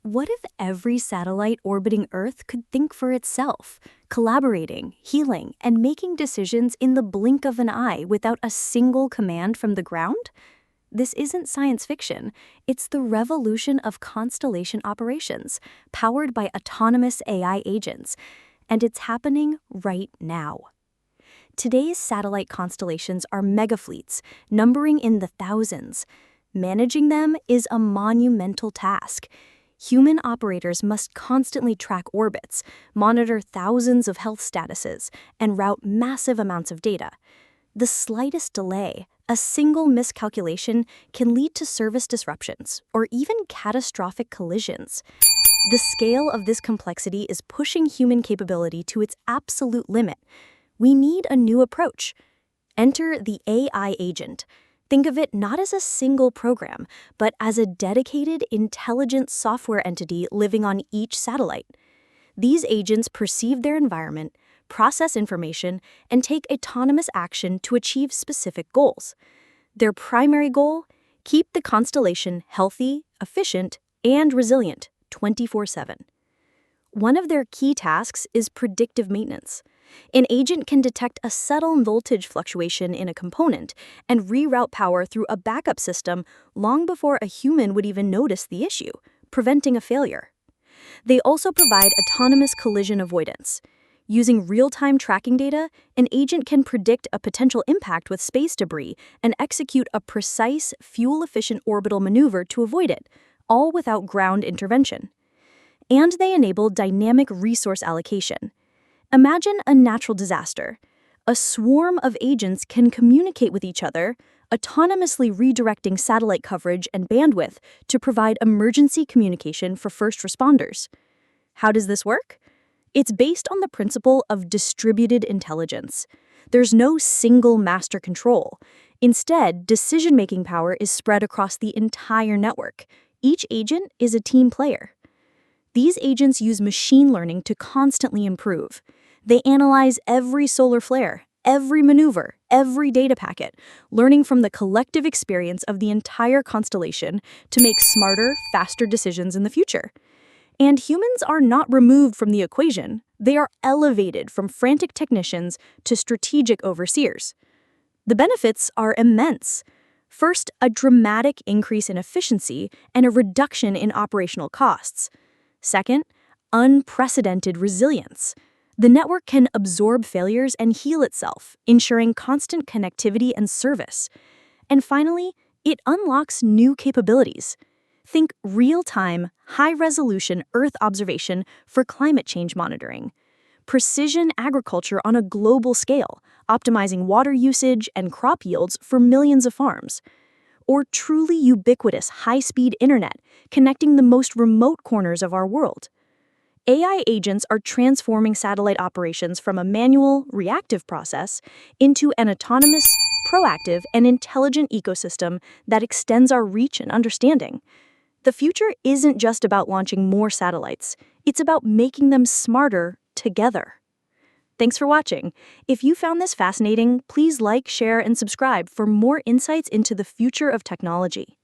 What if every satellite orbiting Earth could think for itself, collaborating, healing, and making decisions in the blink of an eye without a single command from the ground? This isn't science fiction. It's the revolution of constellation operations, powered by autonomous AI agents. And it's happening right now. Today's satellite constellations are megafleets, numbering in the thousands. Managing them is a monumental task. Human operators must constantly track orbits, monitor thousands of health statuses, and route massive amounts of data. The slightest delay, a single miscalculation, can lead to service disruptions or even catastrophic collisions. The scale of this complexity is pushing human capability to its absolute limit. We need a new approach. Enter the AI agent. Think of it not as a single program, but as a dedicated, intelligent software entity living on each satellite. These agents perceive their environment, process information, and take autonomous action to achieve specific goals. Their primary goal? Keep the constellation healthy, efficient, and resilient 24/7. One of their key tasks is predictive maintenance. An agent can detect a subtle voltage fluctuation in a component and reroute power through a backup system long before a human would even notice the issue, preventing a failure. They also provide autonomous collision avoidance. Using real-time tracking data, an agent can predict a potential impact with space debris and execute a precise, fuel-efficient orbital maneuver to avoid it, all without ground intervention. And they enable dynamic resource allocation. Imagine a natural disaster. A swarm of agents can communicate with each other, autonomously redirecting satellite coverage and bandwidth to provide emergency communication for first responders. How does this work? It's based on the principle of distributed intelligence. There's no single master control. Instead, decision-making power is spread across the entire network. Each agent is a team player. These agents use machine learning to constantly improve. They analyze every solar flare, every maneuver, every data packet, learning from the collective experience of the entire constellation to make smarter, faster decisions in the future. And humans are not removed from the equation. They are elevated from frantic technicians to strategic overseers. The benefits are immense. First, a dramatic increase in efficiency and a reduction in operational costs. Second, unprecedented resilience. The network can absorb failures and heal itself, ensuring constant connectivity and service. And finally, it unlocks new capabilities. Think real-time, high-resolution Earth observation for climate change monitoring, precision agriculture on a global scale, optimizing water usage and crop yields for millions of farms, or truly ubiquitous high-speed internet connecting the most remote corners of our world. AI agents are transforming satellite operations from a manual, reactive process into an autonomous, proactive, and intelligent ecosystem that extends our reach and understanding. The future isn't just about launching more satellites. It's about making them smarter together. Thanks for watching. If you found this fascinating, please like, share, and subscribe for more insights into the future of technology.